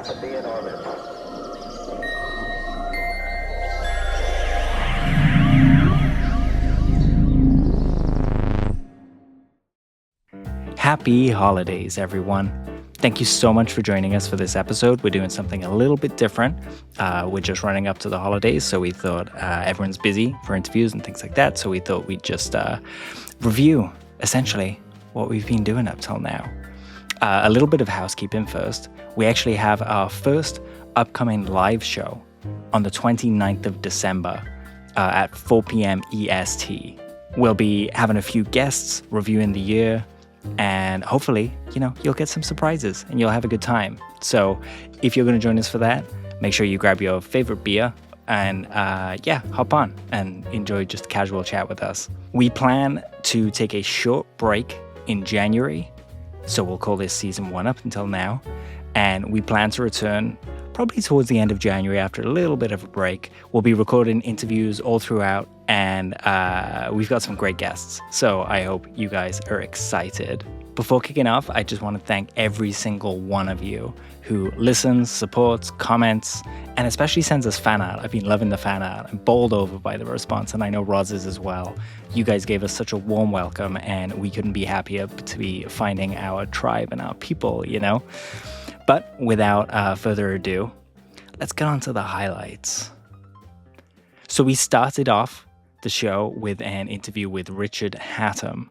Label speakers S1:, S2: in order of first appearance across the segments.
S1: Be in orbit.
S2: Happy holidays, everyone. Thank you so much for joining us for this episode. We're doing something a little bit different. We're just running up to the holidays, so we thought everyone's busy for interviews and things like that, so we thought we'd just review, essentially, what we've been doing up till now. A little bit of housekeeping first. We actually have our first upcoming live show on the 29th of December at 4 p.m. EST. We'll be having a few guests reviewing the year, and hopefully, you'll get some surprises and you'll have a good time. So if you're going to join us for that, make sure you grab your favorite beer and hop on and enjoy just a casual chat with us. We plan to take a short break in January, so we'll call this season 1 up until now. And we plan to return probably towards the end of January after a little bit of a break. We'll be recording interviews all throughout, and we've got some great guests. So I hope you guys are excited. Before kicking off, I just want to thank every single one of you who listens, supports, comments, and especially sends us fan art. I've been loving the fan art. I'm bowled over by the response, and I know Roz is as well. You guys gave us such a warm welcome, and we couldn't be happier to be finding our tribe and our people, But without further ado, let's get on to the highlights. So we started off the show with an interview with Richard Hatem.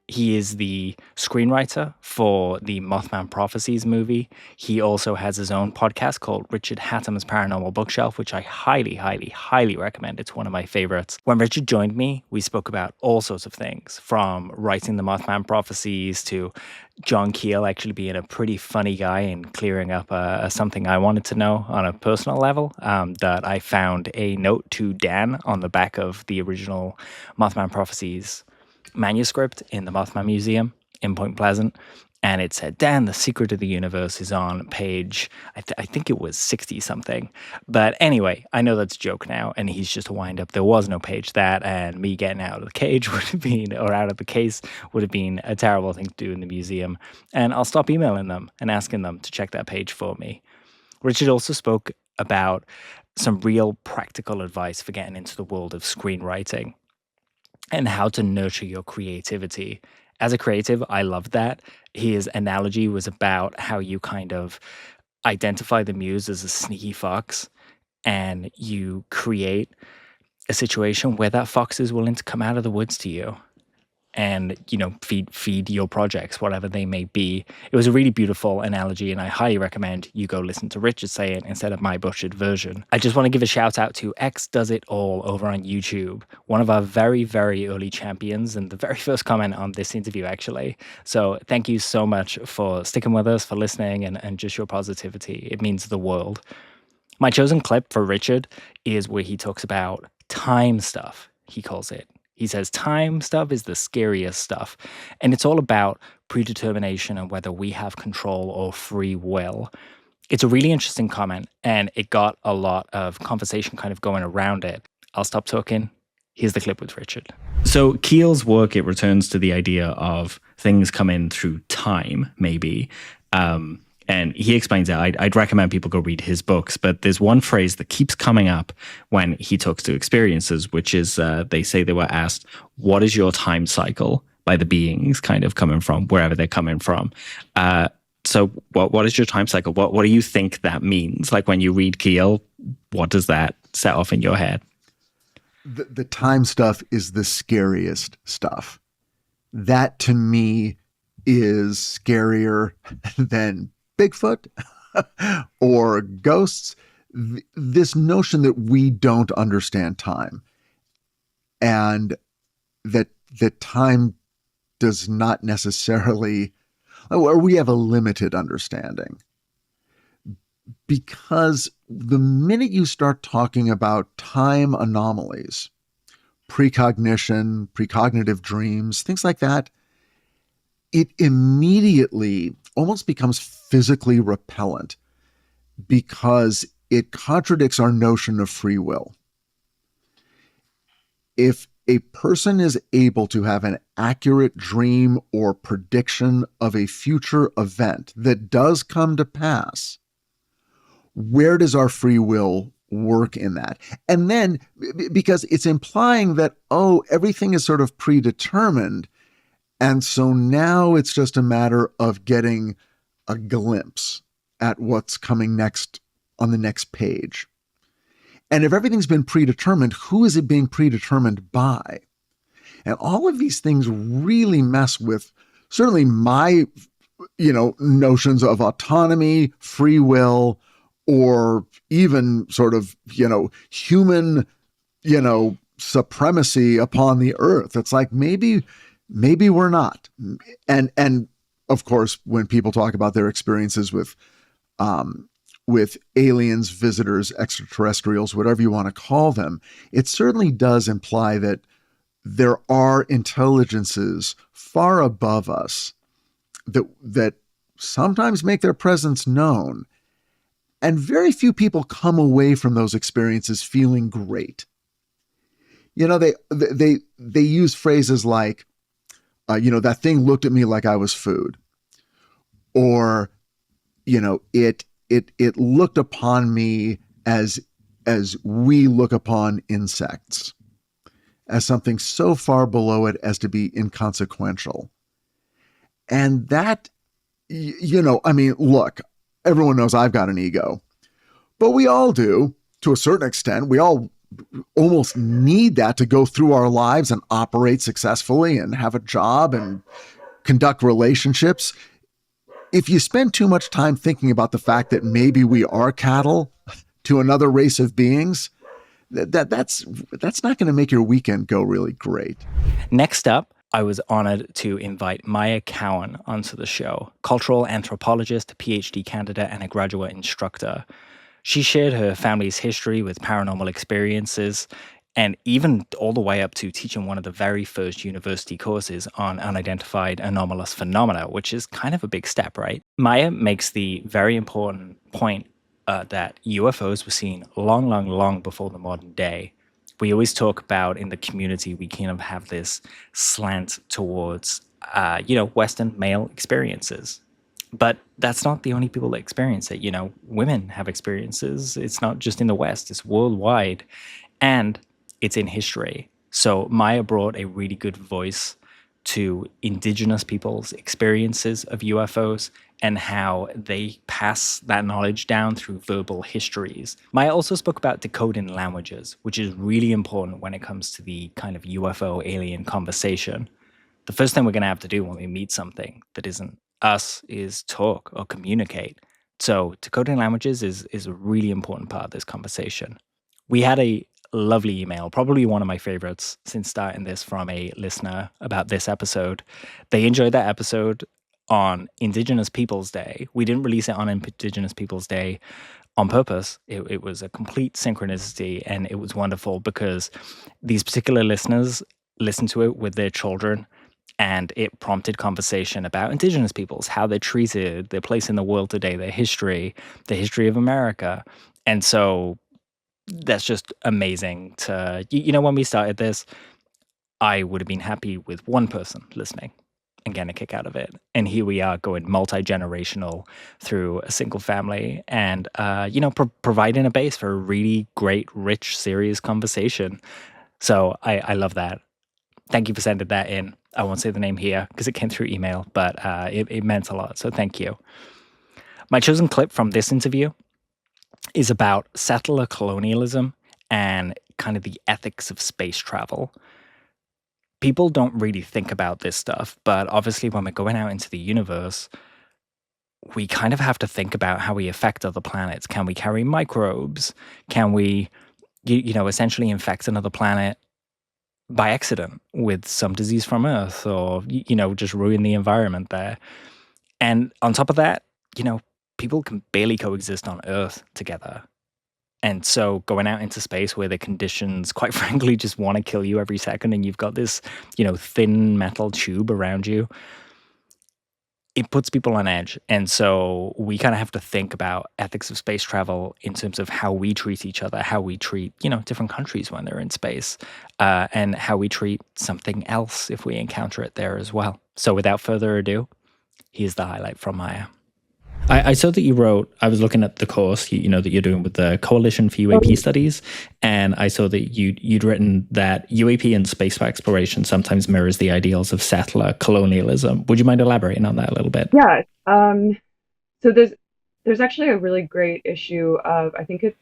S2: He is the screenwriter for the Mothman Prophecies movie. He also has his own podcast called Richard Hatem's Paranormal Bookshelf, which I highly, highly, highly recommend. It's one of my favorites. When Richard joined me, we spoke about all sorts of things, from writing the Mothman Prophecies to John Keel actually being a pretty funny guy and clearing up something I wanted to know on a personal level, that I found a note to Dan on the back of the original Mothman Prophecies manuscript in the Mothman Museum in Point Pleasant, and it said, Dan, the secret of the universe is on page, I think it was 60 something. But anyway, I know that's a joke now, and he's just a wind up. There was no page that, and me getting out of the cage would have been, or out of the case would have been a terrible thing to do in the museum. And I'll stop emailing them and asking them to check that page for me. Richard also spoke about some real practical advice for getting into the world of screenwriting and how to nurture your creativity. As a creative, I loved that. His analogy was about how you kind of identify the muse as a sneaky fox, and you create a situation where that fox is willing to come out of the woods to you and, feed your projects, whatever they may be. It was a really beautiful analogy, and I highly recommend you go listen to Richard say it instead of my butchered version. I just want to give a shout out to X Does It All over on YouTube, one of our very, very early champions, and the very first comment on this interview, actually. So thank you so much for sticking with us, for listening, and just your positivity. It means the world. My chosen clip for Richard is where he talks about time stuff, he calls it. He says time stuff is the scariest stuff, and it's all about predetermination and whether we have control or free will. It's a really interesting comment, and it got a lot of conversation kind of going around it. I'll stop talking. Here's the clip with Richard. So Keel's work, it returns to the idea of things come in through time, maybe. And he explains it. I'd recommend people go read his books, but there's one phrase that keeps coming up when he talks to experiences, which is they say they were asked, what is your time cycle, by the beings kind of coming from, wherever they're coming from. So what is your time cycle? What do you think that means? Like when you read Keel, what does that set off in your head?
S3: The time stuff is the scariest stuff. That to me is scarier than Bigfoot or ghosts. This notion that we don't understand time, and that time does not necessarily, or we have a limited understanding. Because the minute you start talking about time anomalies, precognition, precognitive dreams, things like that, it immediately almost becomes physically repellent because it contradicts our notion of free will. If a person is able to have an accurate dream or prediction of a future event that does come to pass, Where does our free will work in that? And then, because it's implying that, oh, everything is sort of predetermined. And so now it's just a matter of getting a glimpse at what's coming next on the next page. And if everything's been predetermined, who is it being predetermined by? And all of these things really mess with certainly my, notions of autonomy, free will, or even sort of, human, supremacy upon the earth. It's like maybe we're not. And of course, when people talk about their experiences with aliens, visitors, extraterrestrials, whatever you want to call them, it certainly does imply that there are intelligences far above us that sometimes make their presence known. And very few people come away from those experiences feeling great. They use phrases like, that thing looked at me like I was food, or, it looked upon me as we look upon insects, as something so far below it as to be inconsequential. And that, look, everyone knows I've got an ego, but we all do to a certain extent. We all almost need that to go through our lives and operate successfully and have a job and conduct relationships. If you spend too much time thinking about the fact that maybe we are cattle to another race of beings, that's not going to make your weekend go really great.
S2: Next up, I was honored to invite Maya Cowan onto the show, cultural anthropologist, PhD candidate, and a graduate instructor. She shared her family's history with paranormal experiences, and even all the way up to teaching one of the very first university courses on unidentified anomalous phenomena, which is kind of a big step, right? Maya makes the very important point that UFOs were seen long, long, long before the modern day. We always talk about in the community, we kind of have this slant towards, Western male experiences. But that's not the only people that experience it. Women have experiences. It's not just in the West, it's worldwide. And it's in history. So Maya brought a really good voice to Indigenous people's experiences of UFOs and how they pass that knowledge down through verbal histories. Maya also spoke about decoding languages, which is really important when it comes to the kind of UFO alien conversation. The first thing we're going to have to do when we meet something that isn't us is talk or communicate. So decoding languages is a really important part of this conversation. We had a lovely email, probably one of my favorites since starting this, from a listener about this episode. They enjoyed that episode on Indigenous Peoples Day. We didn't release it on Indigenous Peoples Day on purpose. It was a complete synchronicity, and it was wonderful because these particular listeners listened to it with their children, and it prompted conversation about Indigenous peoples, how they're treated, their place in the world today, their history, the history of America. And so that's just amazing to, when we started this, I would have been happy with one person listening and getting a kick out of it. And here we are going multi-generational through a single family and, providing a base for a really great, rich, serious conversation. So I love that. Thank you for sending that in. I won't say the name here because it came through email, but it meant a lot. So thank you. My chosen clip from this interview is about settler colonialism and kind of the ethics of space travel. People don't really think about this stuff, but obviously when we're going out into the universe, we kind of have to think about how we affect other planets. Can we carry microbes? Can we, essentially infect another planet by accident with some disease from Earth, or, just ruin the environment there? And on top of that, people can barely coexist on Earth together. And so going out into space where the conditions, quite frankly, just want to kill you every second, and you've got this, thin metal tube around you, it puts people on edge. And so we kind of have to think about ethics of space travel in terms of how we treat each other, how we treat, different countries when they're in space, and how we treat something else if we encounter it there as well. So without further ado, here's the highlight from Maya. I saw that you wrote, I was looking at the course, that you're doing with the Coalition for UAP
S1: Um,
S2: Studies, and I saw that you'd written that UAP and space exploration sometimes mirrors the ideals of settler colonialism. Would you mind elaborating on that a little bit?
S1: yeah. So there's actually a really great issue of, I think it's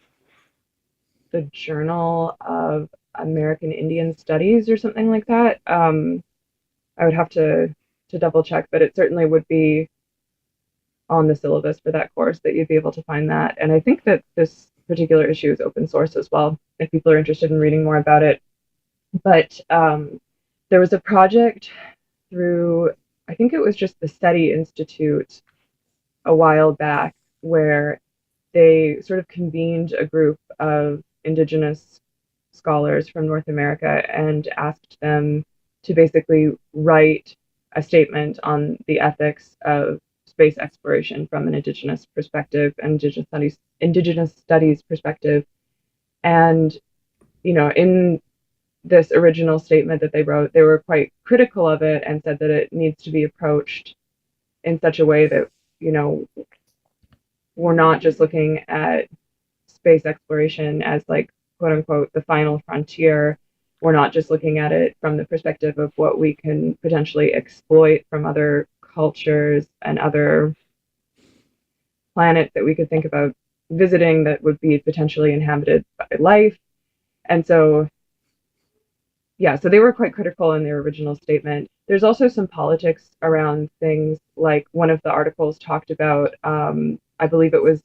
S1: the Journal of American Indian Studies or something like that. I would have to double check, but it certainly would be on the syllabus for that course that you'd be able to find that. And I think that this particular issue is open source as well, if people are interested in reading more about it. But there was a project through, I think it was just the SETI Institute a while back, where they sort of convened a group of Indigenous scholars from North America and asked them to basically write a statement on the ethics of space exploration from an Indigenous perspective, and Indigenous studies perspective. And in this original statement that they wrote, they were quite critical of it and said that it needs to be approached in such a way that you know we're not just looking at space exploration as, like, quote unquote, the final frontier. We're not just looking at it from the perspective of what we can potentially exploit from other cultures and other planets that we could think about visiting that would be potentially inhabited by life. And so, yeah, so they were quite critical in their original statement. There's also some politics around things, like one of the articles talked about, I believe it was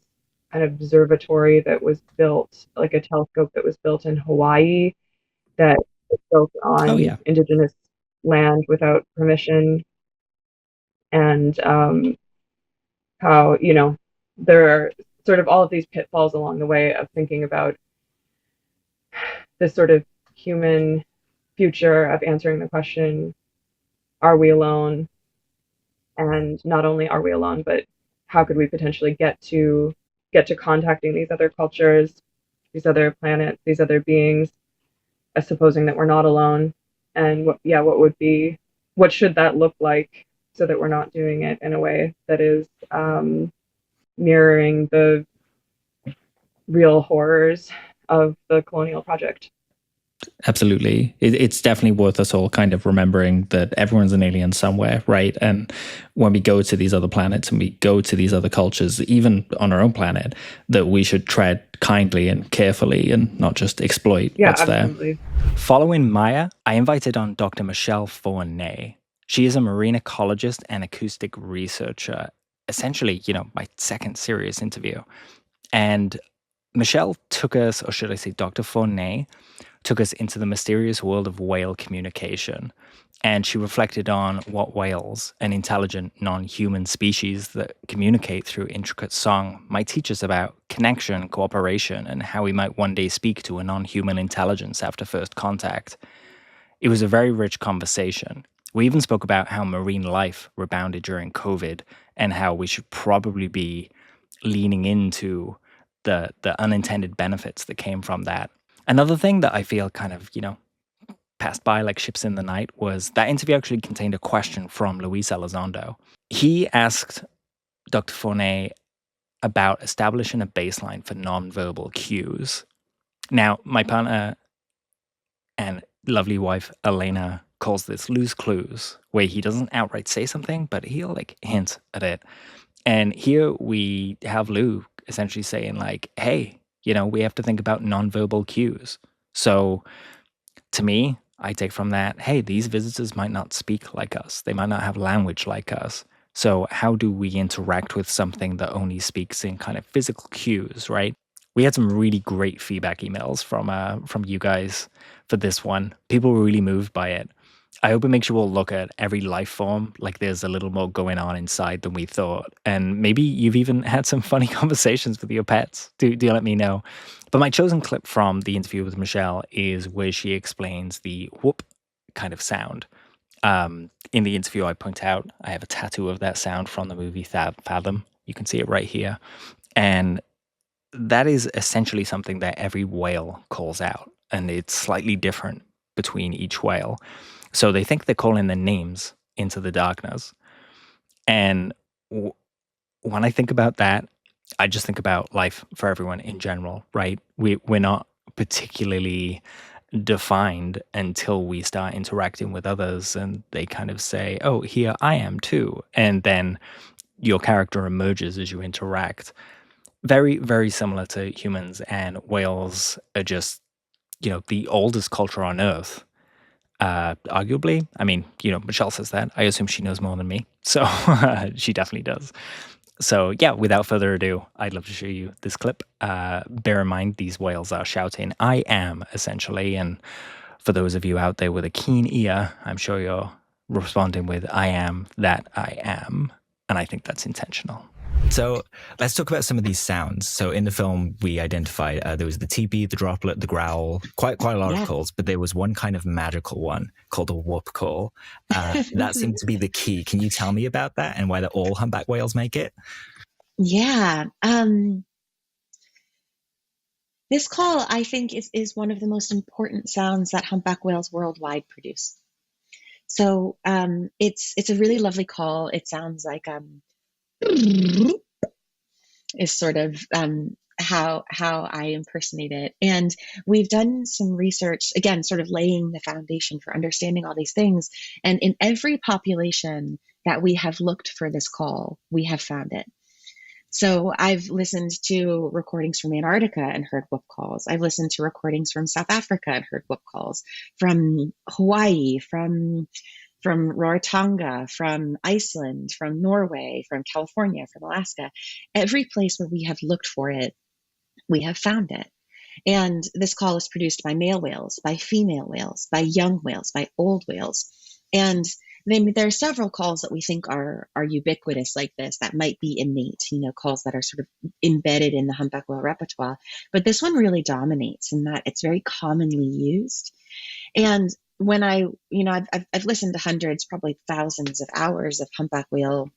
S1: an observatory that was built, like a telescope that was built in Hawaii, that was built
S2: Oh,
S1: on
S2: yeah.
S1: Indigenous land without permission, and how, there are sort of all of these pitfalls along the way of thinking about this sort of human future of answering the question, are we alone? And not only are we alone, but how could we potentially get to contacting these other cultures, these other planets, these other beings, supposing that we're not alone? And what should that look like, so that we're not doing it in a way that is mirroring the real horrors of the colonial project.
S2: Absolutely. It's definitely worth us all kind of remembering that everyone's an alien somewhere, right? And when we go to these other planets and we go to these other cultures, even on our own planet, that we should tread kindly and carefully and not just exploit what's
S1: Absolutely.
S2: there. Following Maya, I invited on Dr. Michelle Fournet. She is a marine ecologist and acoustic researcher. Essentially, my second serious interview. And Michelle took us, or should I say Dr. Fournet, took us into the mysterious world of whale communication. And she reflected on what whales, an intelligent non-human species that communicate through intricate song, might teach us about connection, cooperation, and how we might one day speak to a non-human intelligence after first contact. It was a very rich conversation. We even spoke about how marine life rebounded during COVID and how we should probably be leaning into the unintended benefits that came from that. Another thing that I feel kind of, passed by like ships in the night was that interview actually contained a question from Luis Elizondo. He asked Dr. Fournet about establishing a baseline for nonverbal cues. Now, my partner and lovely wife, Elena, calls this loose clues, where he doesn't outright say something, but he'll like hint at it. And here we have Lou essentially saying like, hey, we have to think about nonverbal cues. So to me, I take from that, hey, these visitors might not speak like us. They might not have language like us. So how do we interact with something that only speaks in kind of physical cues, right? We had some really great feedback emails from you guys for this one. People were really moved by it. I hope it makes you all look at every life form like there's a little more going on inside than we thought. And maybe you've even had some funny conversations with your pets. Do let me know. But my chosen clip from the interview with Michelle is where she explains the whoop kind of sound. In the interview, I point out I have a tattoo of that sound from the movie Fathom. You can see it right here. And that is essentially something that every whale calls out. And it's slightly different between each whale. So they think they're calling their names into the darkness. And when I think about that, I just think about life for everyone in general, right? We're not particularly defined until we start interacting with others and they kind of say, "Oh, here I am too." And then your character emerges as you interact. Very, very similar to humans, and whales are just, the oldest culture on Earth. Arguably, I mean, Michelle says that. I assume she knows more than me, so she definitely does. So yeah, without further ado, I'd love to show you this clip. Bear in mind, these whales are shouting "I am" essentially, and for those of you out there with a keen ear, I'm sure you're responding with "I am that I am," and I think that's intentional. So let's talk about some of these sounds. So in the film, we identified there was the teepee, the droplet, the growl, quite a lot of calls, but there was one kind of magical one called a whup call. That seemed to be the key. Can you tell me about that and whether all humpback whales make it?
S4: Yeah. This call, I think, is one of the most important sounds that humpback whales worldwide produce. So it's a really lovely call. It sounds like is sort of how I impersonate it. And we've done some research, again, sort of laying the foundation for understanding all these things. And in every population that we have looked for this call, we have found it. So I've listened to recordings from Antarctica and heard whup calls. I've listened to recordings from South Africa and heard whup calls, from Hawaii, from Rarotonga, from Iceland, from Norway, from California, from Alaska. Every place where we have looked for it, we have found it. And this call is produced by male whales, by female whales, by young whales, by old whales. And there are several calls that we think are ubiquitous like this that might be innate, calls that are sort of embedded in the humpback whale repertoire. But this one really dominates in that it's very commonly used. And when I've listened to hundreds, probably thousands of hours of humpback whale,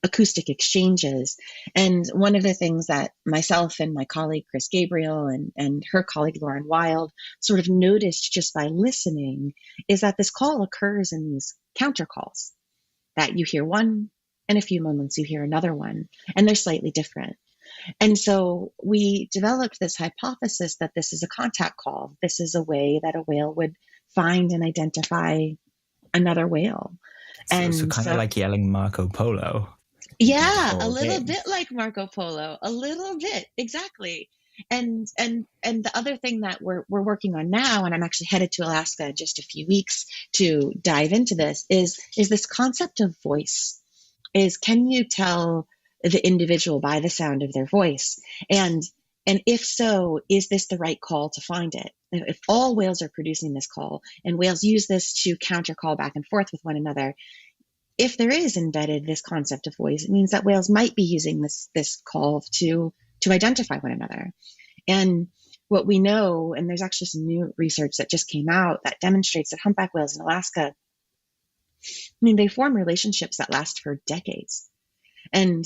S4: acoustic exchanges. And one of the things that myself and my colleague, Chris Gabriel, and her colleague, Lauren Wild, sort of noticed just by listening is that this call occurs in these counter calls, that you hear one, in a few moments you hear another one, and they're slightly different. And so we developed this hypothesis that this is a contact call. This is a way that a whale would find and identify another whale.
S2: So kind of like yelling Marco Polo.
S4: Yeah, a little bit like Marco Polo, a little bit, exactly. And the other thing that we're working on now, and I'm actually headed to Alaska in just a few weeks to dive into this, is this concept of voice. Can you tell the individual by the sound of their voice? And if so, is this the right call to find it? If all whales are producing this call and whales use this to counter call back and forth with one another, if there is embedded this concept of voice, it means that whales might be using this call to identify one another. And what we know, and there's actually some new research that just came out that demonstrates that humpback whales in Alaska, they form relationships that last for decades. And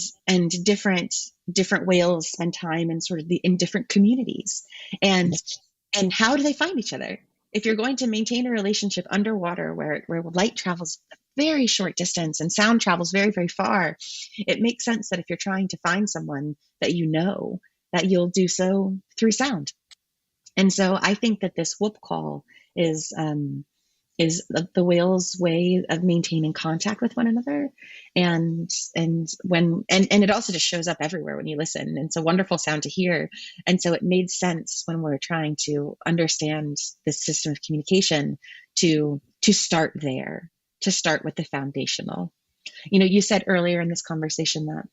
S4: different whales spend time in sort of in different communities. And how do they find each other? If you're going to maintain a relationship underwater where light travels a very short distance and sound travels very, very far, it makes sense that if you're trying to find someone that that you'll do so through sound. And so I think that this whup call is the whale's way of maintaining contact with one another. And it also just shows up everywhere when you listen. And it's a wonderful sound to hear. And so it made sense when we're trying to understand this system of communication to start there, to start with the foundational. You said earlier in this conversation that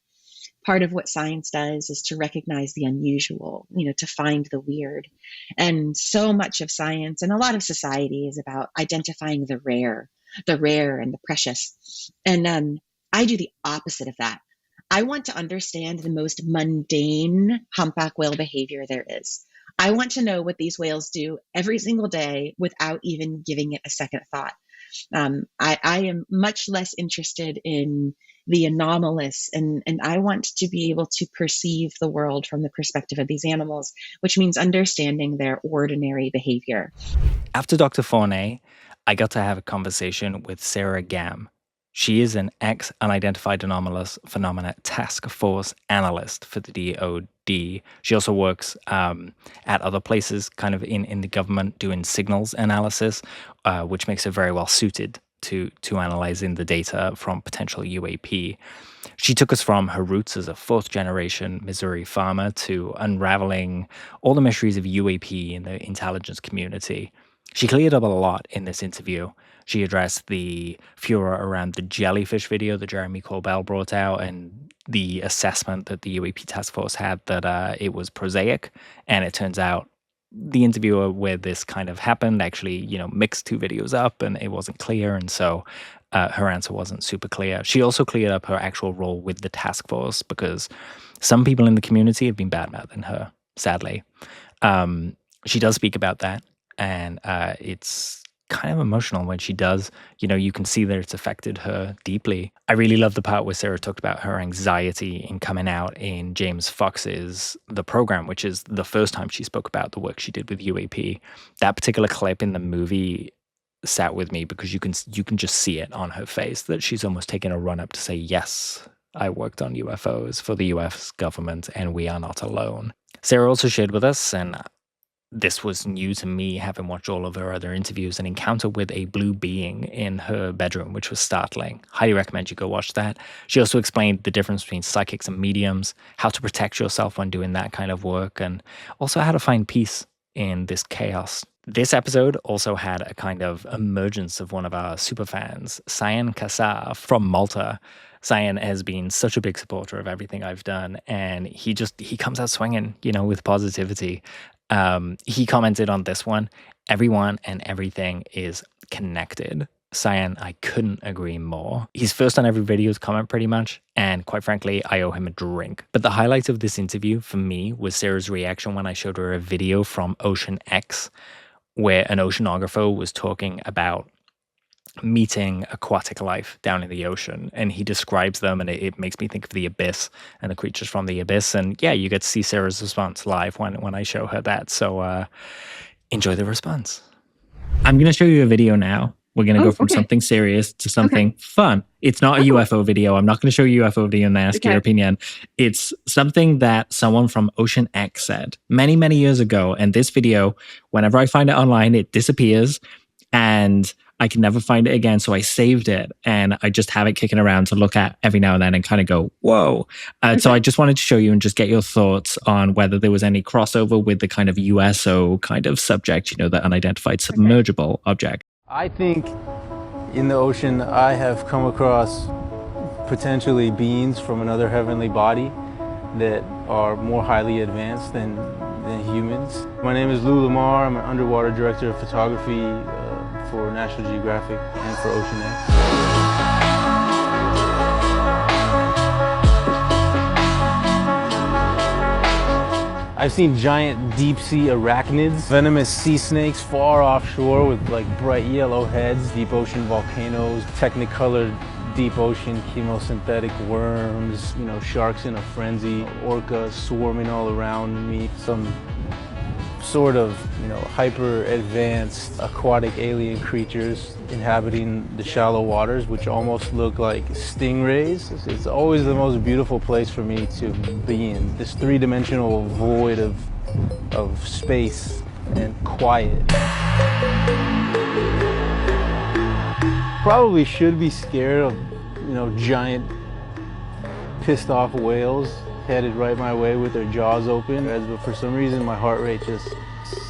S4: part of what science does is to recognize the unusual, to find the weird. And so much of science and a lot of society is about identifying the rare and the precious. And I do the opposite of that. I want to understand the most mundane humpback whale behavior there is. I want to know what these whales do every single day without even giving it a second thought. I am much less interested in the anomalous, and I want to be able to perceive the world from the perspective of these animals, which means understanding their ordinary behavior.
S2: After Dr. Fournet, I got to have a conversation with Sarah Gam. She is an ex-unidentified anomalous phenomena task force analyst for the DoD. She also works at other places, kind of in the government, doing signals analysis, which makes her very well suited to analyzing the data from potential UAP. She took us from her roots as a fourth-generation Missouri farmer to unraveling all the mysteries of UAP in the intelligence community. She cleared up a lot in this interview. She addressed the furor around the jellyfish video that Jeremy Corbell brought out and the assessment that the UAP task force had that it was prosaic. And it turns out the interviewer where this kind of happened actually, mixed two videos up and it wasn't clear. And so her answer wasn't super clear. She also cleared up her actual role with the task force because some people in the community have been badmouthing her, sadly. She does speak about that, and it's kind of emotional when she does. You can see that it's affected her deeply. I really love the part where Sarah talked about her anxiety in coming out in James Fox's The Program, which is the first time she spoke about the work she did with UAP. That particular clip in the movie sat with me because you can just see it on her face that she's almost taking a run up to say, yes, I worked on UFOs for the US government and we are not alone. Sarah also shared with us, and this was new to me, having watched all of her other interviews, an encounter with a blue being in her bedroom, which was startling. Highly recommend you go watch that. She also explained the difference between psychics and mediums, how to protect yourself when doing that kind of work, and also how to find peace in this chaos. This episode also had a kind of emergence of one of our superfans, Cyan Kassar from Malta. Cyan has been such a big supporter of everything I've done, and he comes out swinging, with positivity. He commented on this one, everyone and everything is connected. Cyan, I couldn't agree more. He's first on every video's comment pretty much, and quite frankly, I owe him a drink. But the highlight of this interview for me was Sarah's reaction when I showed her a video from Ocean X, where an oceanographer was talking about meeting aquatic life down in the ocean, and he describes them, and it makes me think of the abyss and the creatures from the abyss. And yeah, you get to see Sarah's response live when I show her that. So enjoy the response. I'm going to show you a video now. We're going to go from something serious to something fun. It's not a UFO video. I'm not going to show you a UFO video and ask your opinion. It's something that someone from Ocean X said many, many years ago. And this video, whenever I find it online, it disappears and I can never find it again. So I saved it and I just have it kicking around to look at every now and then and kind of go, whoa. So I just wanted to show you and just get your thoughts on whether there was any crossover with the kind of USO kind of subject, the unidentified submergible object.
S5: I think in the ocean I have come across potentially beings from another heavenly body that are more highly advanced than humans. My name is Lou Lamar. I'm an underwater director of photography for National Geographic and for Ocean X. I've seen giant deep-sea arachnids, venomous sea snakes far offshore with bright yellow heads, deep ocean volcanoes, technicolored deep ocean chemosynthetic worms, sharks in a frenzy, orcas swarming all around me, some sort of, hyper advanced aquatic alien creatures inhabiting the shallow waters, which almost look like stingrays. It's always the most beautiful place for me to be in, this three-dimensional void of space and quiet. Probably should be scared of, giant pissed off whales headed right my way with their jaws open, but for some reason my heart rate just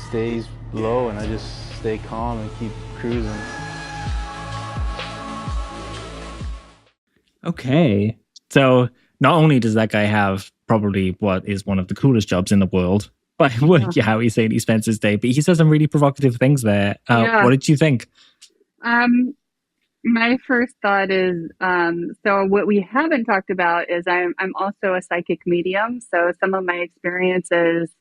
S5: stays low and I just stay calm and keep cruising.
S2: Okay, so not only does that guy have probably what is one of the coolest jobs in the world by how he's saying he spends his day, but he says some really provocative things there. What did you think?
S6: My first thought is, so what we haven't talked about is I'm also a psychic medium. So some of my experiences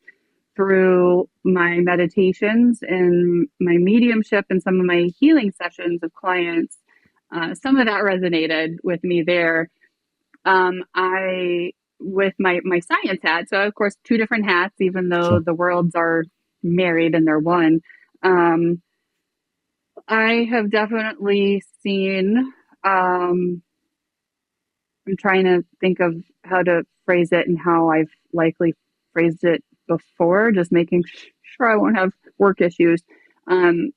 S6: through my meditations and my mediumship and some of my healing sessions of clients, some of that resonated with me there. With my science hat, so of course two different hats, even though the worlds are married and they're one. I have definitely seen I'm trying to think of how to phrase it and how I've likely phrased it before, just making sure I won't have work issues. Um,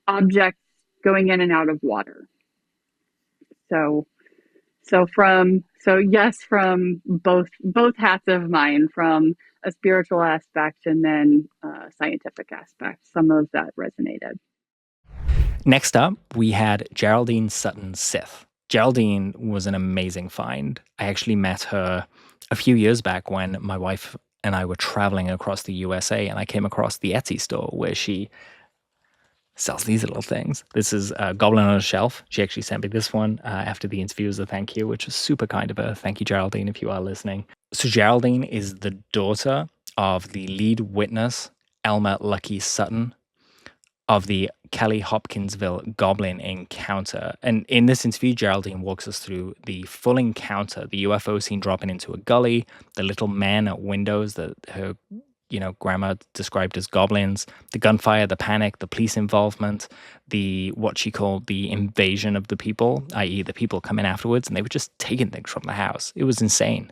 S6: Objects going in and out of water. So yes, from both hats of mine, from a spiritual aspect and then a scientific aspect. Some of that resonated.
S2: Next up, we had Geraldine Sutton Sith. Geraldine was an amazing find. I actually met her a few years back when my wife and I were traveling across the USA, and I came across the Etsy store where she sells these little things. This is a Goblin on a Shelf. She actually sent me this one after the interview as a thank you, which was super kind of her. Thank you, Geraldine, if you are listening. So Geraldine is the daughter of the lead witness, Elmer Lucky Sutton, of the Kelly Hopkinsville Goblin encounter. And in this interview, Geraldine walks us through the full encounter, the UFO scene dropping into a gully, the little men at windows that her grandma described as goblins, the gunfire, the panic, the police involvement, the what she called the invasion of the people, i.e. the people come in afterwards and they were just taking things from the house. It was insane.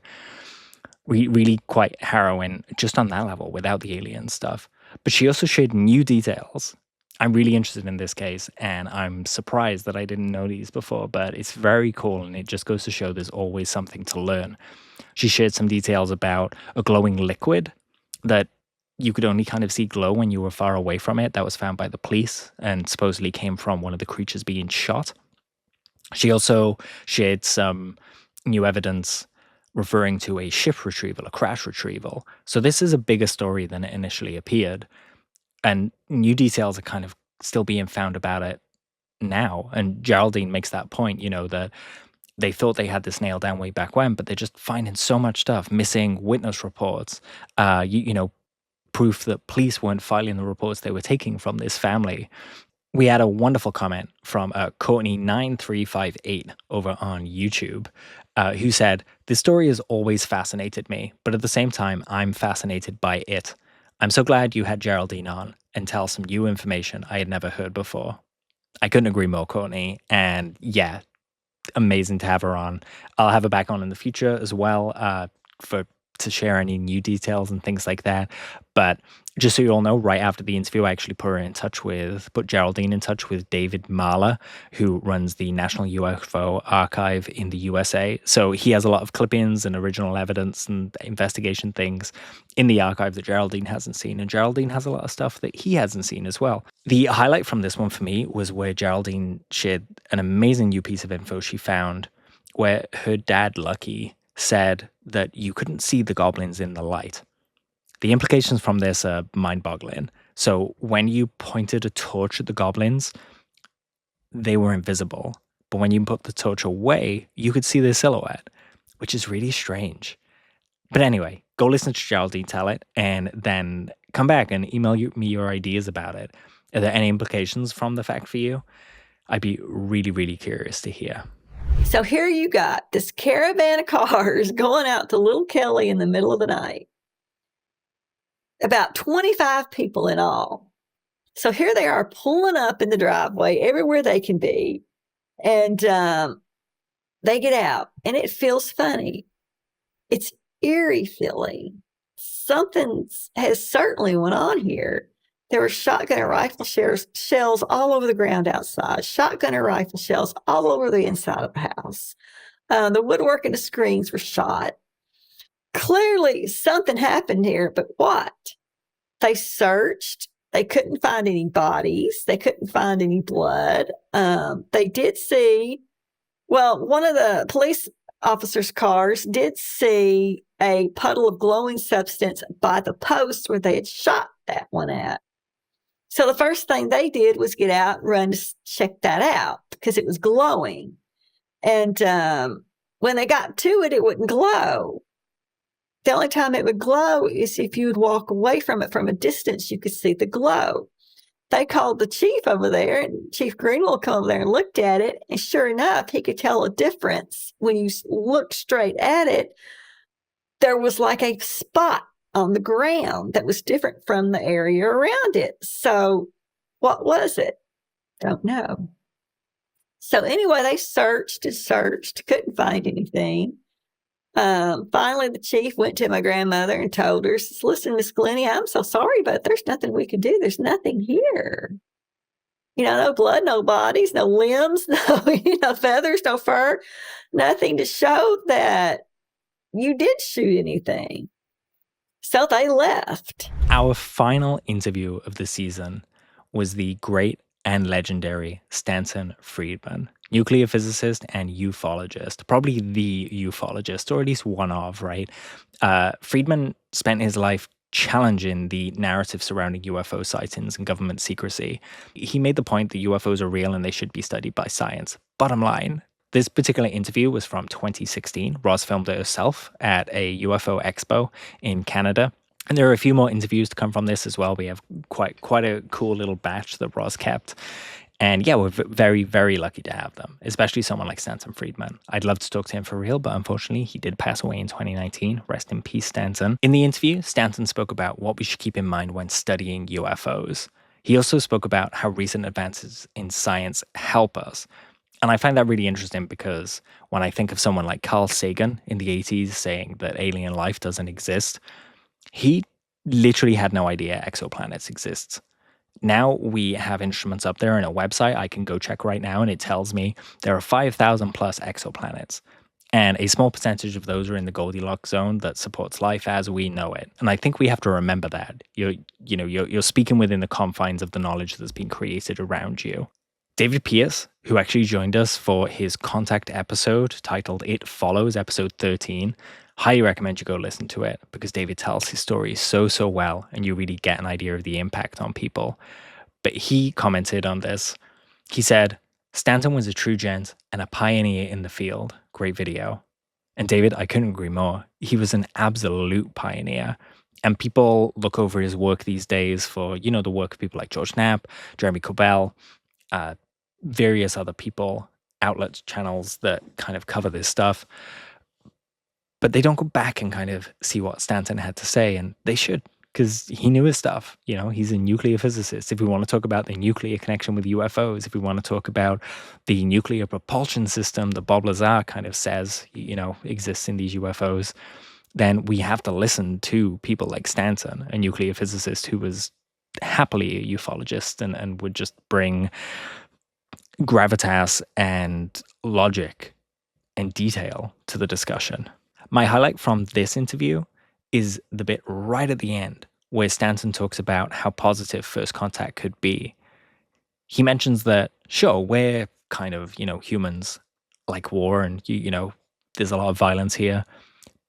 S2: Really quite harrowing just on that level without the alien stuff. But she also shared new details. I'm really interested in this case, and I'm surprised that I didn't know these before, but it's very cool, and it just goes to show there's always something to learn. She shared some details about a glowing liquid that you could only kind of see glow when you were far away from it. That was found by the police and supposedly came from one of the creatures being shot. She also shared some new evidence referring to a ship retrieval, a crash retrieval. So this is a bigger story than it initially appeared. And new details are kind of still being found about it now. And Geraldine makes that point, that they thought they had this nailed down way back when, but they're just finding so much stuff, missing witness reports, proof that police weren't filing the reports they were taking from this family. We had a wonderful comment from Courtney9358 over on YouTube, who said, "This story has always fascinated me, but at the same time, I'm fascinated by it. I'm so glad you had Geraldine on and tell some new information I had never heard before." I couldn't agree more, Courtney. And yeah, amazing to have her on. I'll have her back on in the future as well to share any new details and things like that. But just so you all know, right after the interview, I actually put Geraldine in touch with David Mahler, who runs the National UFO Archive in the USA. So he has a lot of clippings and original evidence and investigation things in the archive that Geraldine hasn't seen. And Geraldine has a lot of stuff that he hasn't seen as well. The highlight from this one for me was where Geraldine shared an amazing new piece of info she found where her dad, Lucky, said that you couldn't see the goblins in the light. The implications from this are mind-boggling. So when you pointed a torch at the goblins, they were invisible. But when you put the torch away, you could see their silhouette, which is really strange. But anyway, go listen to Geraldine tell it, and then come back and email me your ideas about it. Are there any implications from the fact for you? I'd be really, really curious to hear.
S7: So here you got this caravan of cars going out to Little Kelly in the middle of the night. About 25 people in all. So here they are pulling up in the driveway everywhere they can be. And they get out, and it feels funny. It's eerie feeling. Something has certainly went on here. There were shotgun and rifle shells all over the ground outside, shotgun and rifle shells all over the inside of the house. The woodwork and the screens were shot. Clearly, something happened here, but what? They searched. They couldn't find any bodies. They couldn't find any blood. They did see, one of the police officers' cars did see a puddle of glowing substance by the post where they had shot that one at. So the first thing they did was get out and run to check that out because it was glowing. And when they got to it, it wouldn't glow. The only time it would glow is if you would walk away from it from a distance, you could see the glow. They called the chief over there, and Chief Greenwell came over there and looked at it. And sure enough, he could tell a difference. When you looked straight at it, there was like a spot on the ground that was different from the area around it. So what was it? Don't know. So anyway, they searched and searched, couldn't find anything. Finally, the chief went to my grandmother and told her, "Listen, Miss Glennie, I'm so sorry, but there's nothing we can do. There's nothing here. No blood, no bodies, no limbs, no feathers, no fur, nothing to show that you did shoot anything." So they left.
S2: Our final interview of the season was the great and legendary Stanton Friedman, nuclear physicist and ufologist, probably the ufologist, or at least one of, right? Friedman spent his life challenging the narrative surrounding UFO sightings and government secrecy. He made the point that UFOs are real and they should be studied by science. Bottom line, this particular interview was from 2016. Roz filmed it herself at a UFO expo in Canada. And there are a few more interviews to come from this as well. We have quite a cool little batch that Roz kept. And yeah, we're very, very lucky to have them, especially someone like Stanton Friedman. I'd love to talk to him for real, but unfortunately, he did pass away in 2019. Rest in peace, Stanton. In the interview, Stanton spoke about what we should keep in mind when studying UFOs. He also spoke about how recent advances in science help us. And I find that really interesting because when I think of someone like Carl Sagan in the 80s saying that alien life doesn't exist, he literally had no idea exoplanets exist. Now we have instruments up there and a website I can go check right now, and it tells me there are 5,000 plus exoplanets. And a small percentage of those are in the Goldilocks zone that supports life as we know it. And I think we have to remember that. You're speaking within the confines of the knowledge that's been created around you. David Pierce, who actually joined us for his Contact episode titled It Follows, episode 13, highly recommend you go listen to it because David tells his story so well and you really get an idea of the impact on people. But he commented on this. He said, "Stanton was a true gent and a pioneer in the field." Great video. And David, I couldn't agree more. He was an absolute pioneer. And people look over his work these days for, the work of people like George Knapp, Jeremy Corbell, various other people, outlets, channels that kind of cover this stuff. But they don't go back and kind of see what Stanton had to say, and they should, because he knew his stuff. He's a nuclear physicist. If we want to talk about the nuclear connection with UFOs, if we want to talk about the nuclear propulsion system that Bob Lazar kind of says, exists in these UFOs, then we have to listen to people like Stanton, a nuclear physicist who was happily a ufologist and would just bring gravitas and logic and detail to the discussion. My highlight from this interview is the bit right at the end where Stanton talks about how positive first contact could be. He mentions that, sure, we're kind of, humans like war and, there's a lot of violence here,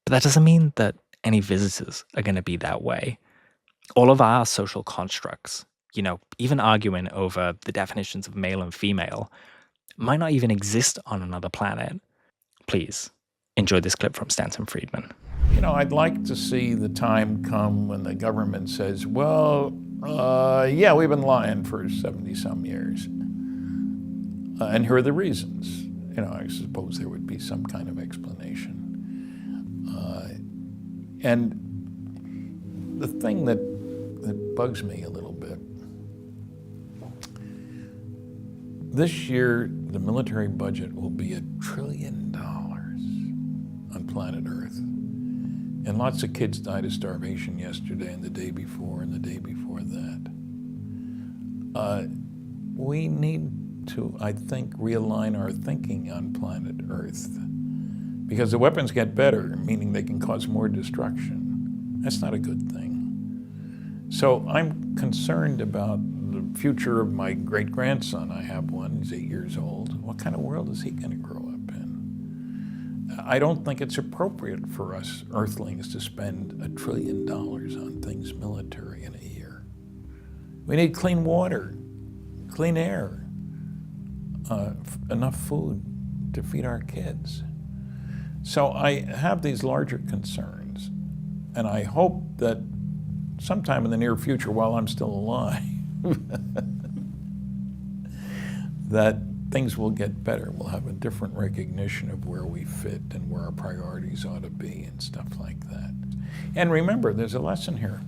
S2: but that doesn't mean that any visitors are going to be that way. All of our social constructs, even arguing over the definitions of male and female, might not even exist on another planet. Please enjoy this clip from Stanton Friedman.
S8: I'd like to see the time come when the government says, well, yeah, we've been lying for 70-some years. And here are the reasons. I suppose there would be some kind of explanation. And the thing that bugs me a little bit, this year the military budget will be $1 trillion on planet Earth. And lots of kids died of starvation yesterday and the day before and the day before that. We need to, I think, realign our thinking on planet Earth because the weapons get better, meaning they can cause more destruction. That's not a good thing. So I'm concerned about the future of my great-grandson. I have one, he's 8 years old. What kind of world is he going to grow up in? I don't think it's appropriate for us Earthlings to spend $1 trillion on things military in a year. We need clean water, clean air, enough food to feed our kids. So I have these larger concerns, and I hope that sometime in the near future, while I'm still alive, that things will get better. We'll have a different recognition of where we fit and where our priorities ought to be and stuff like that. And remember, there's a lesson here.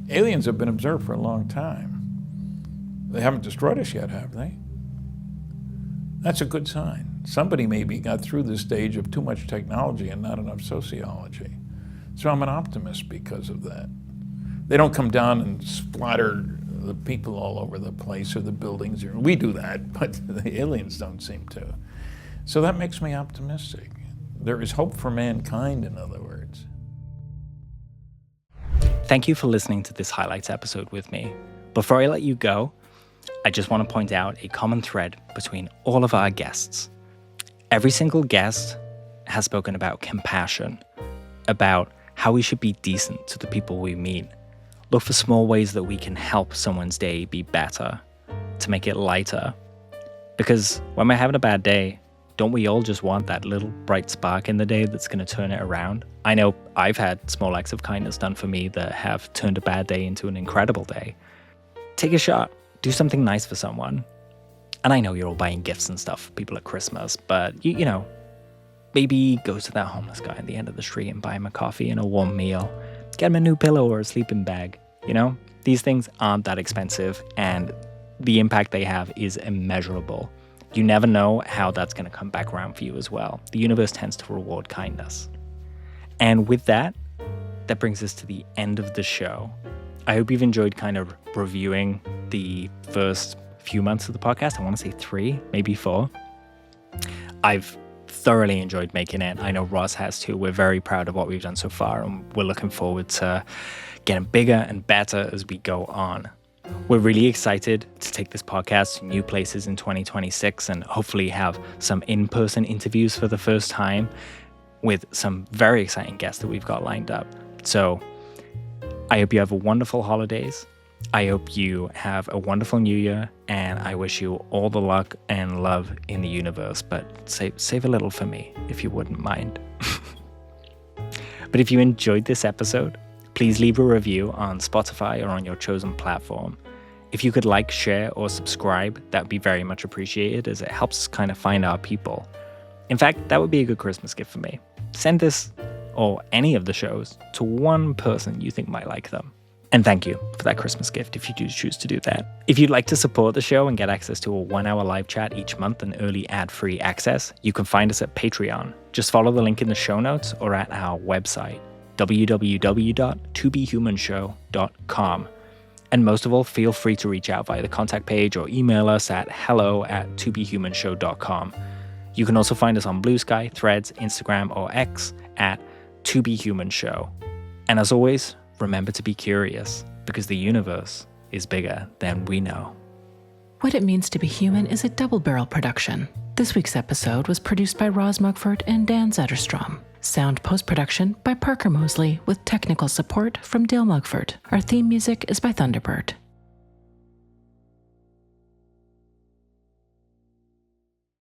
S8: Aliens have been observed for a long time. They haven't destroyed us yet, have they? That's a good sign. Somebody maybe got through the stage of too much technology and not enough sociology. So I'm an optimist because of that. They don't come down and splatter the people all over the place or the buildings. We do that, but the aliens don't seem to. So that makes me optimistic. There is hope for mankind, in other words.
S2: Thank you for listening to this highlights episode with me. Before I let you go, I just want to point out a common thread between all of our guests. Every single guest has spoken about compassion, about how we should be decent to the people we meet. Look for small ways that we can help someone's day be better, to make it lighter. Because when we're having a bad day, don't we all just want that little bright spark in the day that's going to turn it around? I know I've had small acts of kindness done for me that have turned a bad day into an incredible day. Take a shot. Do something nice for someone. And I know you're all buying gifts and stuff for people at Christmas, but you know, maybe go to that homeless guy at the end of the street and buy him a coffee and a warm meal. Get him a new pillow or a sleeping bag. You know, these things aren't that expensive, and the impact they have is immeasurable. You never know how that's going to come back around for you as well. The universe tends to reward kindness. And with that, that brings us to the end of the show. I hope you've enjoyed kind of reviewing the first few months of the podcast. I want to say 3, maybe 4. I've thoroughly enjoyed making it. I know Ross has too. We're very proud of what we've done so far, and we're looking forward to getting bigger and better as we go on. We're really excited to take this podcast to new places in 2026 and hopefully have some in-person interviews for the first time with some very exciting guests that we've got lined up. So I hope you have a wonderful holidays. I hope you have a wonderful new year, and I wish you all the luck and love in the universe, but save a little for me if you wouldn't mind. But if you enjoyed this episode, please leave a review on Spotify or on your chosen platform. If you could like, share, or subscribe, that would be very much appreciated, as it helps us kind of find our people. In fact, that would be a good Christmas gift for me. Send this or any of the shows to one person you think might like them. And thank you for that Christmas gift if you do choose to do that. If you'd like to support the show and get access to a 1-hour live chat each month and early ad-free access, you can find us at Patreon. Just follow the link in the show notes or at our website, www.tobehumanshow.com. And most of all, feel free to reach out via the contact page or email us at hello@tobehumanshow.com. You can also find us on Blue Sky, Threads, Instagram, or X at tobehumanshow. And as always, remember to be curious, because the universe is bigger than we know.
S9: What It Means to Be Human is a double-barrel production. This week's episode was produced by Roz Mugford and Dan Zetterstrom. Sound post-production by Parker Mosley with technical support from Dale Mugford. Our theme music is by Thunderbird.